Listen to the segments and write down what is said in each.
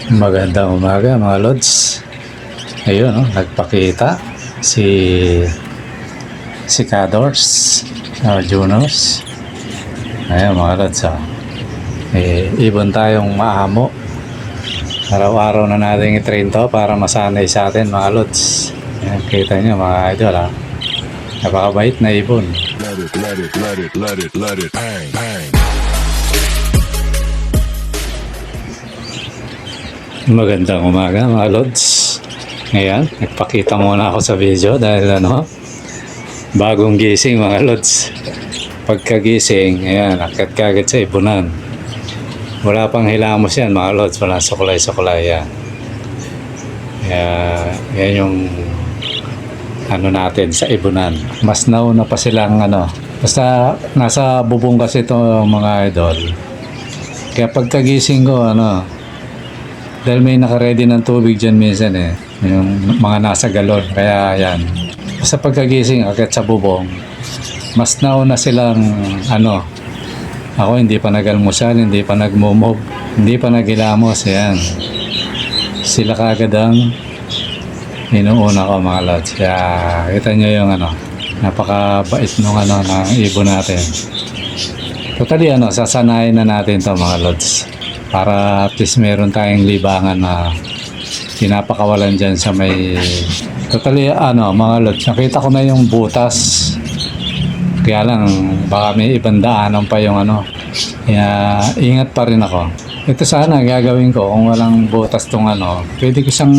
Magandang umaga mga Lods. Ayun, no, nagpakita si Cadors, Junos. Ayun mga Lods, ibon tayong maamo. Araw-araw na natin i-train to para masanay sa atin mga Lods. Ayan, kita nyo mga idol, napakabait na ibon. Let it bang, bang. Magandang umaga mga Lods. Ngayon, nagpakita muna ako sa video dahil bagong gising mga Lods. Pagkagising, ayan, akit kagad sa ibunan. Wala pang hilamos yan mga Lods, wala sukulay-sukulay yan. Yan yung natin sa ibunan. Mas nauna pa silang basta nasa bubong kasi ito mga idol. Kaya pagkagising ko dahil may naka-ready ng tubig dyan minsan yung mga nasa galon, kaya yan. Sa pagkagising akit sa bubong, mas nauna silang ako hindi pa nag-almusal, hindi pa nag-move, hindi pa nag-ilamos, yan. Sila kagad ang inuuna ko mga Lods. Kaya kita nyo yung napakabait nung ng ibon natin. Totally sasanayin na natin to mga Lods, para at least meron tayong libangan na pinapakawalan dyan sa may totally mga Lods, nakita ko na yung butas, kaya lang baka may ibang daanan pa yung kaya ingat pa rin ako. Ito sana gagawin ko kung walang butas tong pwede ko siyang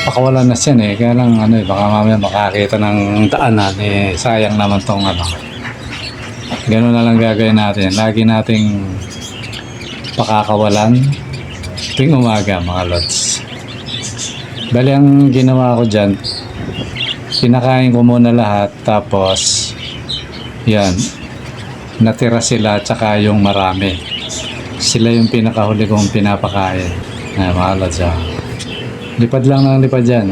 pakawalan na siya kaya lang baka mamaya makakita ng daanan sayang naman tong ganun na lang gagawin natin, lagi nating pakakawalan tuwing umaga mga Lods. Bali ang ginawa ko dyan, pinakain ko muna lahat, tapos yan, natira sila tsaka yung marami, sila yung pinakahuli kong pinapakain. Mga Lods, lipad lang ng lipad dyan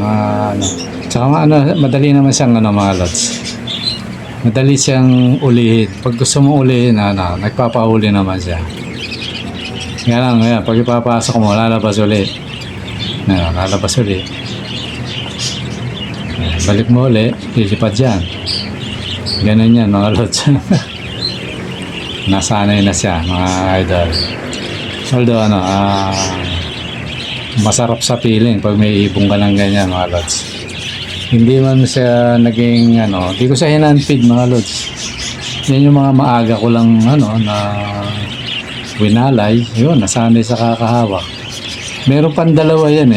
tsaka madali naman siyang mga Lods, madali siyang ulihin. Pag gusto mong ulihin nagpapahuli naman siya. Nga lang, pag ipapasok mo, lalabas ulit. Lalabas ulit. Balik mo ulit, lilipad dyan. Ganun yan, mga Lods. Nasanay na siya, mga idol. Although, masarap sa feeling pag may ibong ka ng ganyan, mga Lods. Hindi man siya naging, hindi ko siya hinanpid, mga Lods. Yan yung mga maaga ko lang, winalay, yun, nasanay sa kakahawak. Meron pang dalawa yan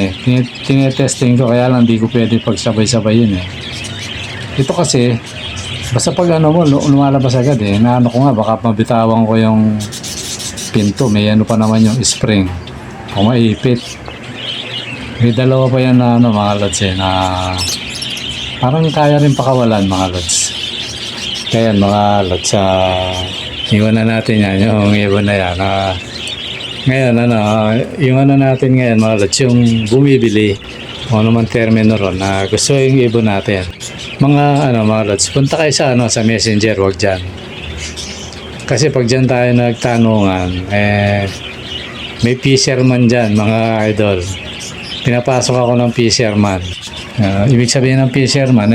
tinetesting ko, kaya lang di ko pwede pagsabay-sabay yun Ito kasi, basta pag mo, lumalabas agad ko nga, baka mabitawan ko yung pinto, may pa naman yung spring, kung maipit. May dalawa pa yan na mga Lods na parang kaya rin pakawalan mga Lods. Kaya mga Lods, iwan na natin yan, yung ibon na yan. Ngayon, yung natin ngayon, mga Lods, yung bumibili, kung ano man termino ron, na gusto yung ibon natin. Mga Lods, punta kayo sa messenger, wag dyan. Kasi pag dyan tayo nagtanungan, may fisherman dyan, mga idol. Pinapasok ako ng fisherman. Ibig sabihin ng fisherman,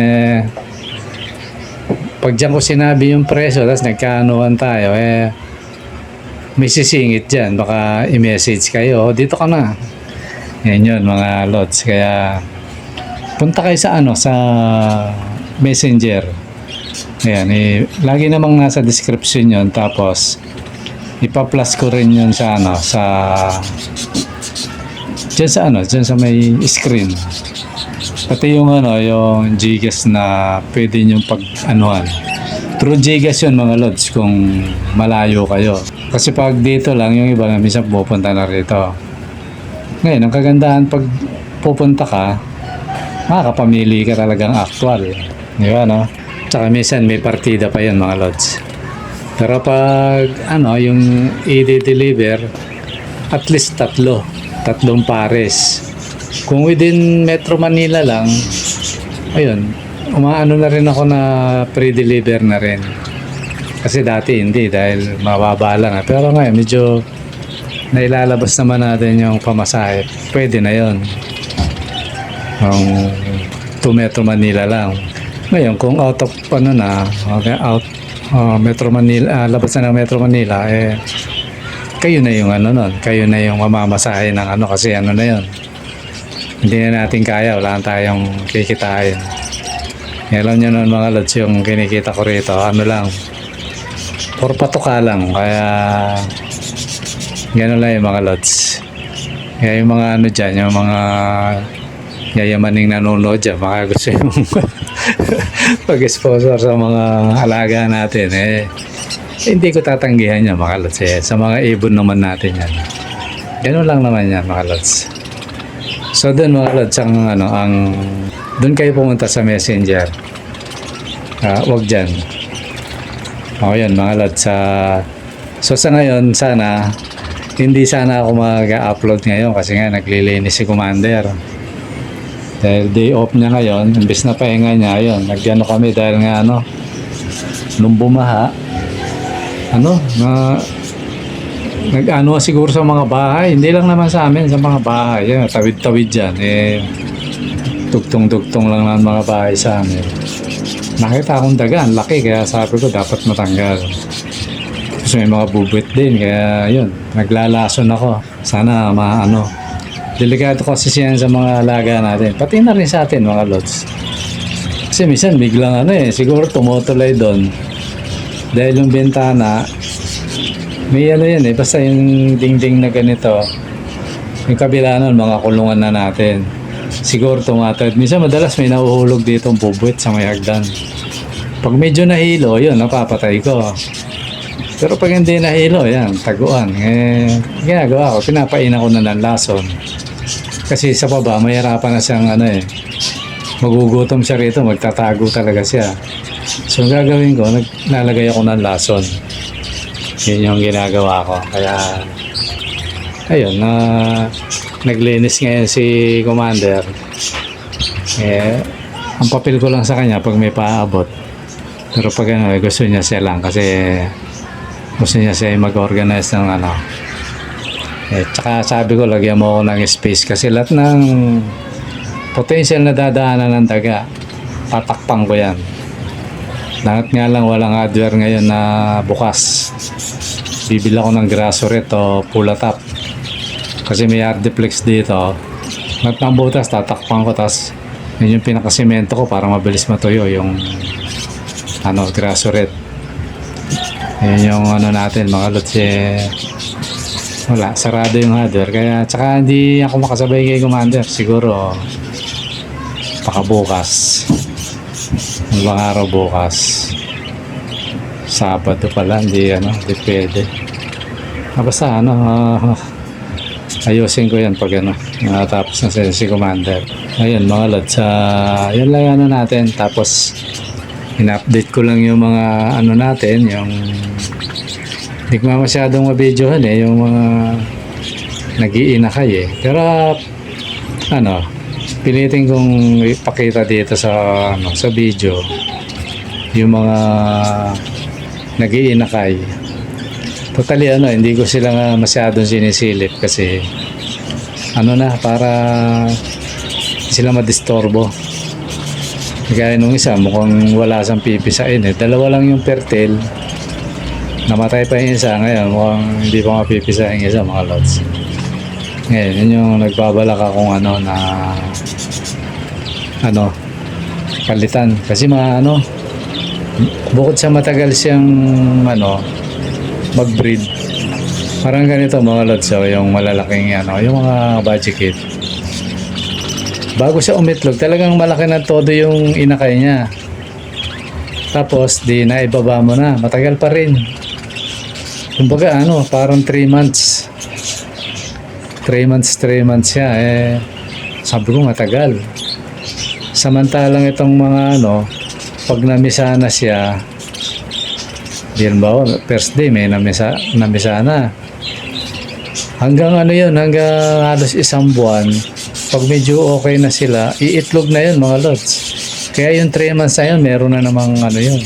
pag dyan ko sinabi yung presyo, tapos nagkaanuhan tayo, may sisingit dyan, baka i-message kayo, dito ka na. Yan yun mga Lods. Kaya punta kayo sa messenger. Ayan, lagi namang nasa description yun, tapos ipa-plus ko rin yun sa dyan sa may screen. Pati yung yung Gcash na pwede nyo pag-anuhan. Through Gcash yun mga Lods kung malayo kayo. Kasi pag dito lang, yung iba na minsan pupunta na rito. Ngayon, ang kagandahan pag pupunta ka, makakapamili ka talagang actual. Di ba, Tsaka minsan may partida pa yan mga Lods. Pero pag yung i-deliver, at least tatlong pares. Kung within Metro Manila lang, ayun, umaano na rin ako na pre-deliver na rin. Kasi dati hindi, dahil mababa lang. Pero ngayon medyo na ilalabas naman natin yung pamasahe, pwede na yon. Ang 2 Metro Manila lang. Ngayon, kung out of ano na, okay, out Metro Manila, labas na ng Metro Manila, eh, kayo na yung ano nun, kayo na yung mamamasahe ng ano kasi ano na yon. Hindi na natin kaya, wala tayong kikitain. Alam nyo nun mga lods, yung kinikita ko rito, ano lang, for patuka lang, kaya gano'n lang yung mga lods. Kaya yung mga ano dyan, yung mga yayamaning nanonood dyan, baka gusto yung pag-sponsor sa mga alaga natin, eh, hindi ko tatanggihan yan mga lods. Eh. Sa mga ibon naman natin yan. Gano'n lang naman yan mga lods. So doon mga lods, doon kayo pumunta sa Messenger. Wag dyan. O yan mga lods. So sa ngayon, hindi sana ako mag-upload ngayon kasi nga naglilinis si Commander. Dahil day off niya ngayon, imbis na pahinga niya, yun, nagano kami dahil nga nung bumaha, nag-ano siguro sa mga bahay, hindi lang naman sa amin, sa mga bahay, yun, tawid-tawid dyan, eh, tugtong-tugtong lang ng mga bahay sa amin. Nakita akong daga, ang laki, kaya sabi ko dapat matanggal. Kasi may mga bubuit din, kaya yun, naglalason ako. Sana delikado kasi siya sa mga alaga natin. Pati na rin sa atin mga lods. Kasi minsan biglang siguro tumutulay doon. Dahil yung bintana, may yan basta yung dingding na ganito. Yung kabila nun, mga kulungan na natin. Siguro tumatawid. Minsan madalas may nahuhulog dito ang bubuit sa may hagdan. Pag medyo nahilo, yun, napapatay ko. Pero pag hindi nahilo, yan, taguan. Eh, ginagawa ko, pinapainan ko na ng lason. Kasi sa baba, mahirapan na siyang magugutom siya rito, magtatago talaga siya. So, ang gagawin ko, nalagay ako ng lason. Yun yung ginagawa ko. Kaya, ayun, naglinis ngayon si Commander. Eh, ang papel ko lang sa kanya pag may paabot. Pero pag gusto niya siya lang kasi gusto niya siya mag-organize ng tsaka sabi ko lagyan mo ako ng space kasi lahat ng potential na dadaanan ng daga tatakpan ko yan. Lahat nga lang walang hardware ngayon na bukas. Bibila ko ng Grasoret o Pulatap kasi may hardiplex dito. Lahat ng butas tatakpan ko, tas yun yung pinakasimento ko para mabilis matuyo yung Grasoret. Yun yung natin mga lods, wala, sarado yung hardware. Kaya tsaka hindi ako makasabay kay Commander. Siguro baka bukas, ibang araw bukas, Sabado pala, hindi pwede. Basta ayusin ko yan pag natapos na si Commander. Ayun mga lods, yun lang natin. Tapos in-update ko lang yung mga natin, yung hindi ko masyadong mabidyohan yung mga nag-iinakay pero pilitin kong ipakita dito sa video yung mga nag-iinakay. Totally hindi ko sila masyadong sinisilip kasi para sila madistorbo. Kaya nung isa mukhang wala siyang pipisain dalawa lang yung pertil, namatay pa yung isa. Ngayon mukhang hindi pa mapipisain yung isa mga lods. Ngayon yun yung nagbabalak akong palitan kasi bukod sa matagal siyang mag-breed, parang ganito mga lods, yung malalaking yung mga budget kit. Bago siya umitlog, talagang malaki na todo yung inakay niya. Tapos, naibaba mo na. Matagal pa rin. Kumbaga, parang 3 months. 3 months siya. Sabi ko, matagal. Samantalang itong mga pag namisa na siya, yun ba, first day may namisa na. Hanggang hanggang halos 1 buwan, pag medyo okay na sila, iitlog na yun mga lods. Kaya yung 3 months na yun, meron na namang yun.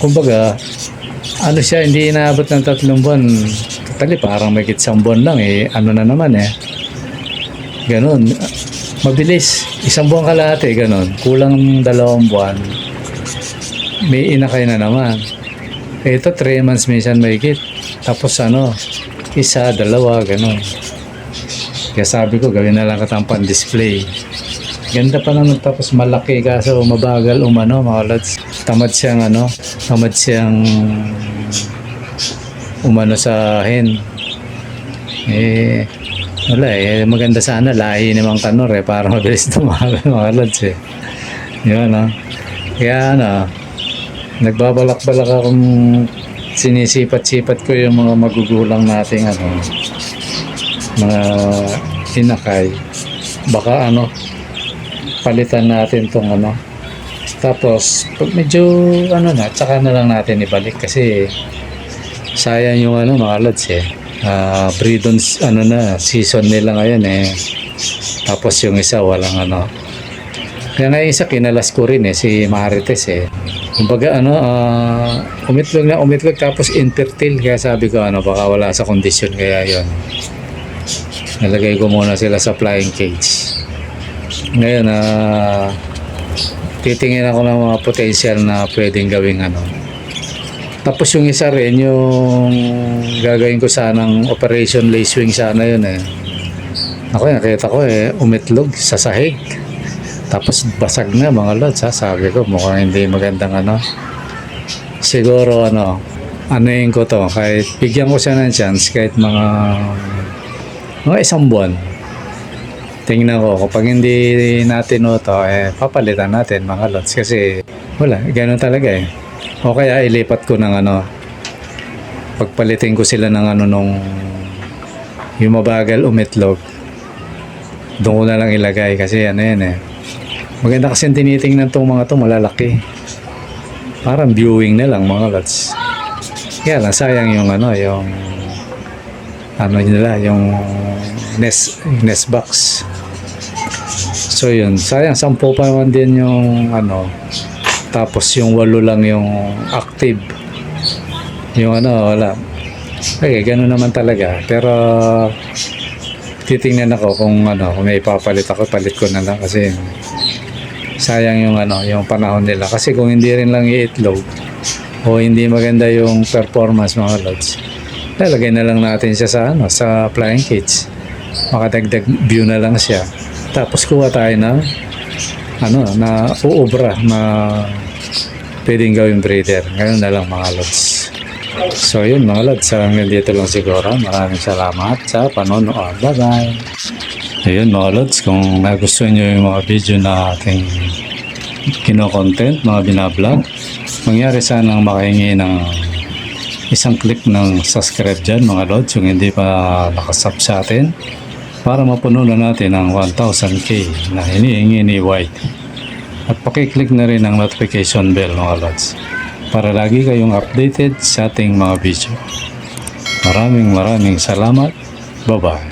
Kumbaga, siya, hindi inaabot ng 3 buwan. totally parang may isang buwan lang eh. Ano na naman eh. Ganon. Mabilis. Isang buwan kalahati, ganon. Kulang 2 buwan. May inakay na naman. Ito 3 months minsan mahigit. Tapos ano, 1, 2, ganon. Kaya sabi ko, gawin na lang katang pan-display. Ganda pa naman, tapos malaki kaso mabagal umano mga lods. Tamad siyang umano sa hen. Eh, wala eh, maganda sana lahi ni Mang Kanor eh, para mabilis tumagal mga lods eh. Yun Kaya nagbabalak-balak akong sinisipat-sipat ko yung mga magugulang nating mga inakay. Baka palitan natin tong tapos pag medyo tsaka na lang natin ibalik kasi sayang yung mga lods eh. Breed on season nila ngayon eh. Tapos yung isa walang kaya nga yung isa kinalas ko rin eh, si Marites eh. Kumbaga umitlog tapos infertile, kaya sabi ko baka wala sa kondisyon, kaya yon nalagay ko muna sila sa flying cage. Ngayon titingin ako ng mga potential na pwedeng gawing Tapos yung isa rin, yung gagawin ko sanang operation lace wing sana yun eh. Ako nakita ko eh, umitlog sa sahig. Tapos basag na mga lods sabi ko mukhang hindi magandang Siguro anuhin ko to, kahit bigyan ko siya ng chance, kahit mga 1 buwan. Tingnan ko, kapag hindi natin papalitan natin mga lods kasi wala, gano'n talaga eh. O kaya ilipat ko ng pagpalitin ko sila ng nung yung mabagal umitlog, doon ko na lang ilagay kasi yan eh. Maganda kasi tinitingnan tong mga to, malalaki. Parang viewing na lang mga lods. Kaya lang sayang yung nila, yung nest box. So yun, sayang 10 pa naman din yung tapos yung 8 lang yung active. Yung wala. Okay, gano'n naman talaga. Pero titingnan ako kung may ipapalit ako, palit ko na lang kasi sayang yung panahon nila. Kasi kung hindi rin lang iitlog o hindi maganda yung performance mga lods, lalagay na lang natin siya sa flying cage. Makadagdag view na lang siya. Tapos kuha tayo na uubra na pwedeng gawing breeder. Ngayon na lang mga lods. So yun mga lods, hanggang dito lang siguro. Maraming salamat sa panonood. Bye bye. Ayun mga lods, kung nagustuhan nyo yung mga video na ating kino-content, mga binablog, mangyari sanang makahingi ng isang click ng subscribe dyan mga lods, yung hindi pa nakasub sa atin, para mapuno na natin ang 1,000k na hinihingi ni White. At pakiclick na rin ang notification bell mga lods, para lagi kayong updated sa ating mga video. Maraming salamat. Bye bye.